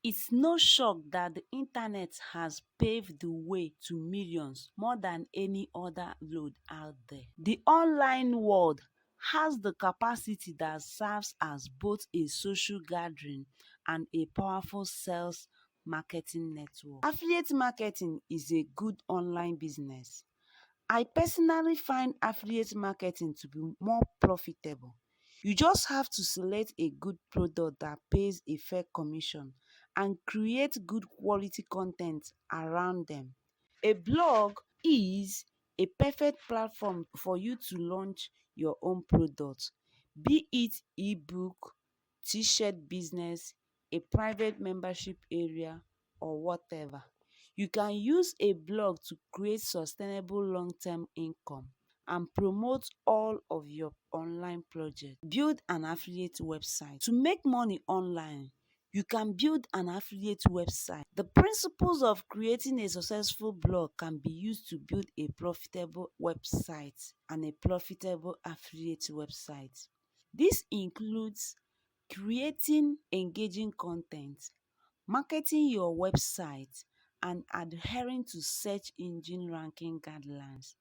It's no shock that the internet has paved the way to millions more than any other road out there. The online world has the capacity that serves as both a social gathering and a powerful sales marketing network. Affiliate marketing is a good online business. I personally find affiliate marketing to be more profitable. You just have to select a good product that pays a fair commission and create good quality content around them. A blog is a perfect platform for you to launch your own product, be it ebook, t-shirt business, a private membership area, or whatever. You can use a blog to create sustainable long-term income and promote all of your online projects. Build an affiliate website. To make money online, you can build an affiliate website. The principles of creating a successful blog can be used to build a profitable website and a profitable affiliate website. This includes creating engaging content, marketing your website, and adhering to search engine ranking guidelines.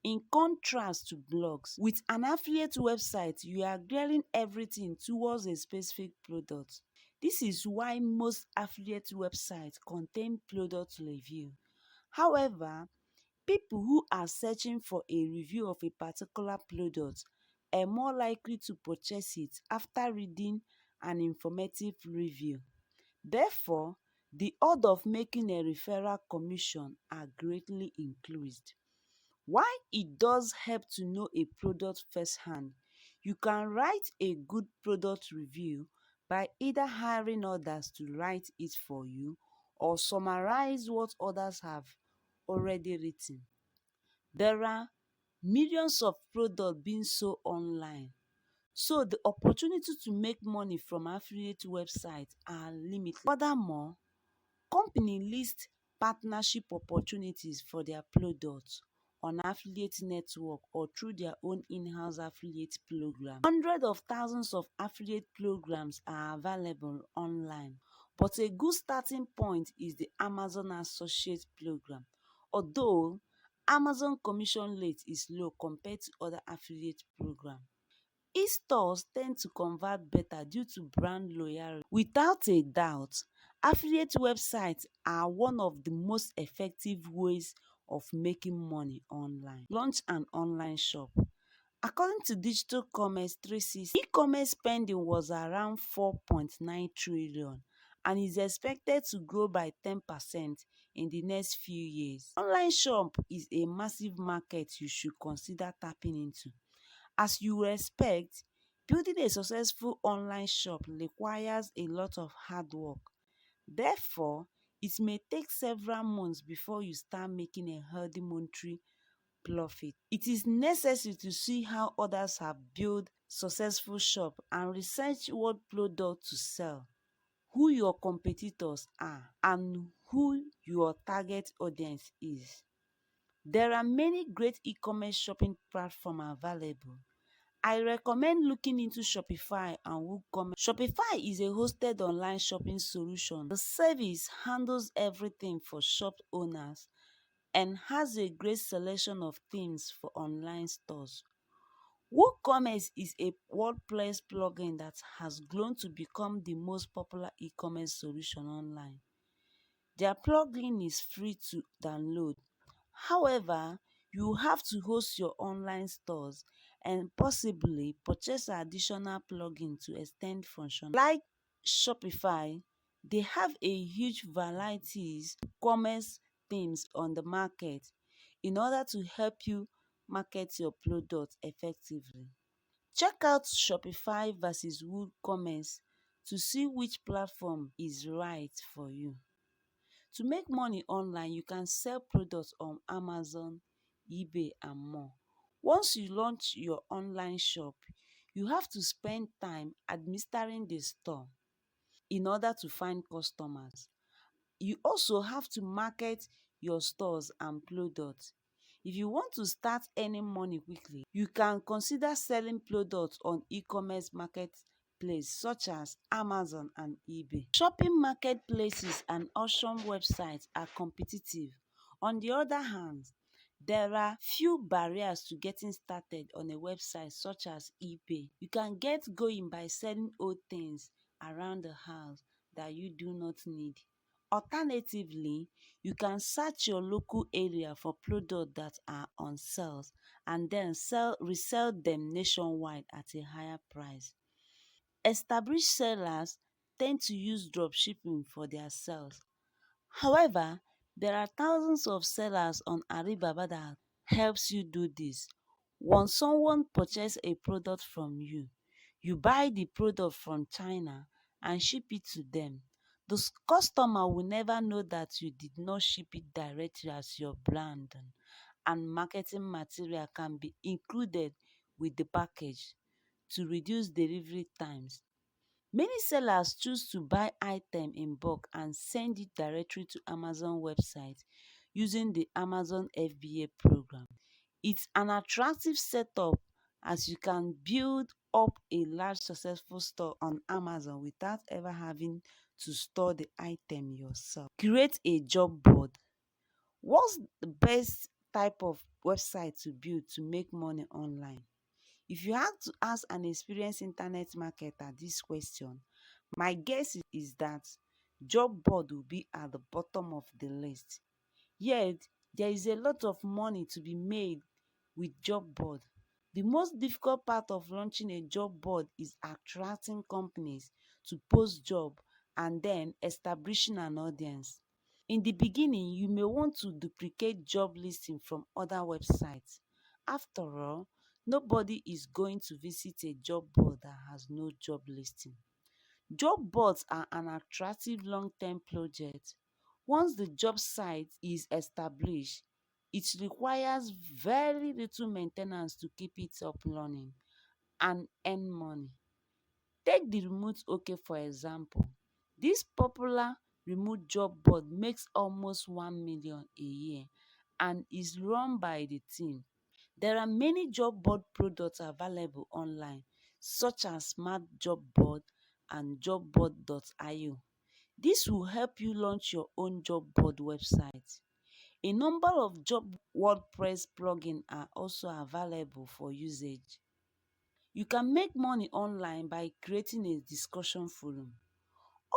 In contrast to blogs, with an affiliate website, you are gearing everything towards a specific product. This is why most affiliate websites contain product review. However, people who are searching for a review of a particular product are more likely to purchase it after reading an informative review. Therefore, the odds of making a referral commission are greatly increased. While it does help to know a product firsthand, you can write a good product review by either hiring others to write it for you or summarize what others have already written. There are millions of products being sold online, so the opportunity to make money from affiliate websites are limited. Furthermore, companies list partnership opportunities for their products on affiliate network or through their own in-house affiliate program. Hundreds of thousands of affiliate programs are available online, but a good starting point is the Amazon Associate Program. Although Amazon commission rate is low compared to other affiliate programs, e-stores tend to convert better due to brand loyalty. Without a doubt, affiliate websites are one of the most effective ways of making money online. Launch an online shop. According to Digital Commerce 360, e-commerce spending was around 4.9 trillion and is expected to grow by 10% in the next few years. Online shop is a massive market you should consider tapping into. As you would expect, building a successful online shop requires a lot of hard work. Therefore, it may take several months before you start making a healthy monthly profit. It is necessary to see how others have built successful shops and research what product to sell, who your competitors are, and who your target audience is. There are many great e-commerce shopping platforms available. I recommend looking into Shopify and WooCommerce. Shopify is a hosted online shopping solution. The service handles everything for shop owners and has a great selection of themes for online stores. WooCommerce is a WordPress plugin that has grown to become the most popular e-commerce solution online. Their plugin is free to download. However, you have to host your online stores and possibly purchase additional plugin to extend functionality. Like Shopify, they have a huge variety of commerce themes on the market in order to help you market your product effectively. Check out Shopify versus WooCommerce to see which platform is right for you. To make money online, you can sell products on Amazon, eBay, and more. Once you launch your online shop, you have to spend time administering the store in order to find customers. You also have to market your stores and products. If you want to start earning money quickly, you can consider selling products on e-commerce marketplaces marketplace such as Amazon and eBay. Shopping marketplaces and auction websites are competitive. On the other hand, there are few barriers to getting started on a website such as eBay. You can get going by selling old things around the house that you do not need. Alternatively, you can search your local area for products that are on sale and then resell them nationwide at a higher price. Established sellers tend to use dropshipping for their sales. However, there are thousands of sellers on Alibaba that helps you do this. Once someone purchases a product from you, you buy the product from China and ship it to them. The customer will never know that you did not ship it directly as your brand, and marketing material can be included with the package to reduce delivery times. Many sellers choose to buy items in bulk and send it directly to Amazon website using the Amazon FBA program. It's an attractive setup as you can build up a large successful store on Amazon without ever having to store the item yourself. Create a job board. What's the best type of website to build to make money online? If you had to ask an experienced internet marketer this question, my guess is that job board will be at the bottom of the list. Yet, there is a lot of money to be made with job board. The most difficult part of launching a job board is attracting companies to post job and then establishing an audience. In the beginning, you may want to duplicate job listing from other websites. After all, nobody is going to visit a job board that has no job listing. Job boards are an attractive long-term project. Once the job site is established, it requires very little maintenance to keep it up running and earn money. Take the remote OK for example. This popular remote job board makes almost 1 million a year and is run by the team. There are many job board products available online, such as Smart Job Board and jobboard.io. This will help you launch your own job board website. A number of job WordPress plugins are also available for usage. You can make money online by creating a discussion forum.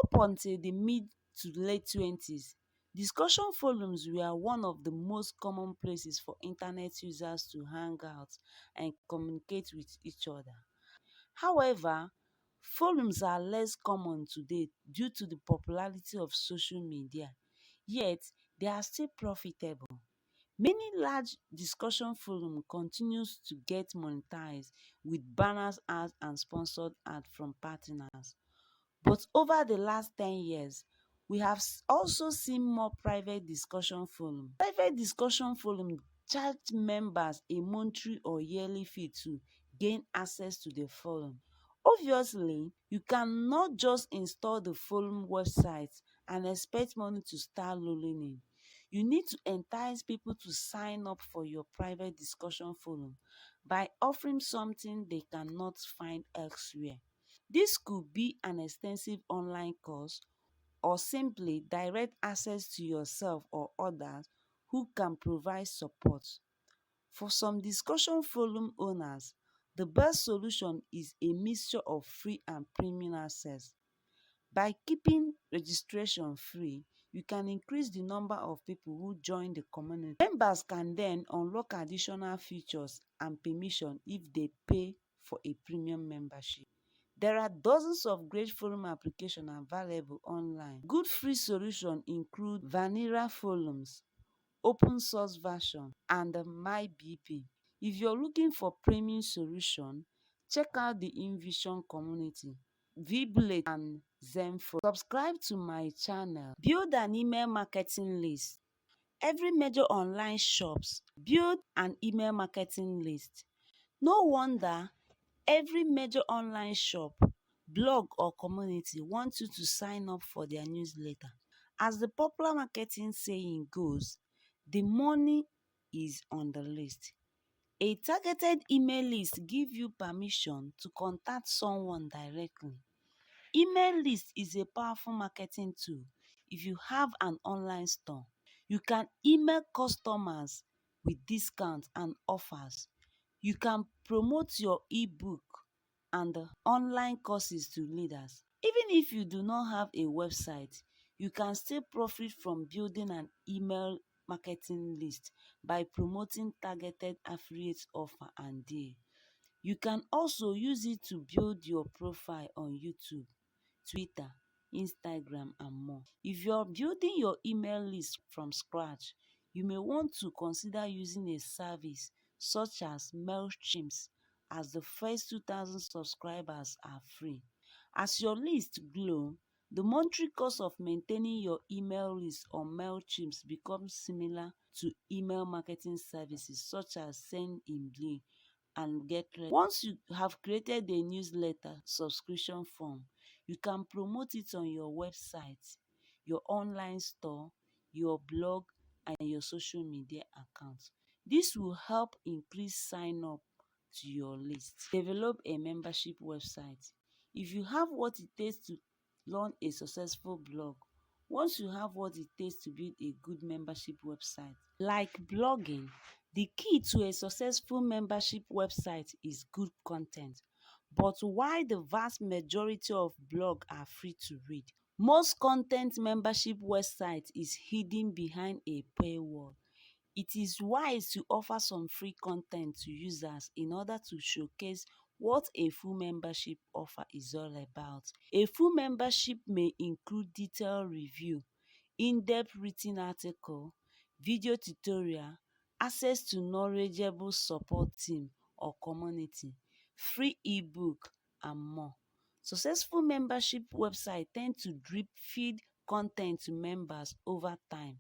Up until the mid to late 20s, discussion forums were one of the most common places for internet users to hang out and communicate with each other. However, forums are less common today due to the popularity of social media, yet they are still profitable. Many large discussion forums continues to get monetized with banners, ads, and sponsored ads from partners. But over the last 10 years, we have also seen more private discussion forums. Private discussion forums charge members a monthly or yearly fee to gain access to the forum. Obviously, you cannot just install the forum website and expect money to start rolling in. You need to entice people to sign up for your private discussion forum by offering something they cannot find elsewhere. This could be an extensive online course or simply direct access to yourself or others who can provide support. For some discussion forum owners, the best solution is a mixture of free and premium access. By keeping registration free, you can increase the number of people who join the community. Members can then unlock additional features and permission if they pay for a premium membership. There are dozens of great forum applications available online. Good free solutions include vanilla forums, open source version, and MyBP. If you're looking for premium solution, check out the InVision community, VBlade, and Zenfo. Subscribe to my channel. Build an email marketing list. Every major online shops build an email marketing list. No wonder every major online shop, blog, or community wants you to sign up for their newsletter. As the popular marketing saying goes, the money is on the list. A targeted email list gives you permission to contact someone directly. Email list is a powerful marketing tool. If you have an online store, you can email customers with discounts and offers. You can promote your ebook and online courses to leaders. Even if you do not have a website, you can still profit from building an email marketing list by promoting targeted affiliate offer and deal. You can also use it to build your profile on YouTube, Twitter, Instagram, and more. If you're building your email list from scratch, you may want to consider using a service such as MailChimp, as the first 2,000 subscribers are free. As your list grows, the monthly cost of maintaining your email list on MailChimp becomes similar to email marketing services such as Sendinblink and GetReady. Once you have created a newsletter subscription form, you can promote it on your website, your online store, your blog, and your social media accounts. This will help increase sign up to your list. Develop a membership website. If you have what it takes to run a successful blog, once you have what it takes to build a good membership website, like blogging, the key to a successful membership website is good content. But while the vast majority of blogs are free to read, most content membership websites is hidden behind a paywall. It is wise to offer some free content to users in order to showcase what a full membership offer is all about. A full membership may include detailed review, in-depth written article, video tutorial, access to knowledgeable support team or community, free ebook, and more. Successful membership websites tend to drip feed content to members over time.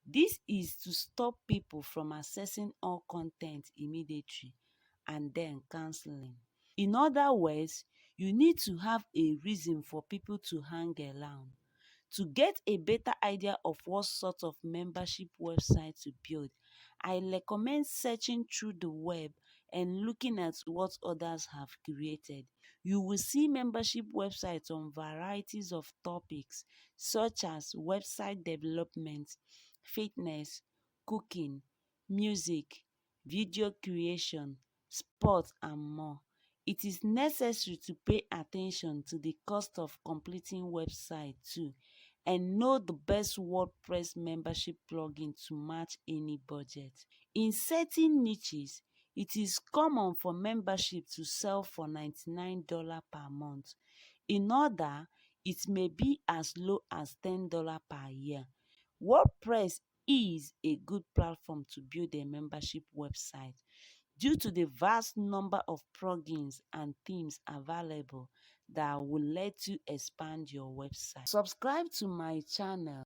This is to stop people from accessing all content immediately and then canceling. In other words, you need to have a reason for people to hang around. To get a better idea of what sort of membership website to build, I recommend searching through the web and looking at what others have created. You will see membership websites on varieties of topics such as website development, fitness, cooking, music, video creation, sports, and more. It is necessary to pay attention to the cost of completing website too, and know the best WordPress membership plugin to match any budget. In certain niches, it is common for membership to sell for $99 per month. In other, it may be as low as $10 per year. WordPress is a good platform to build a membership website due to the vast number of plugins and themes available that will let you expand your website. Subscribe to my channel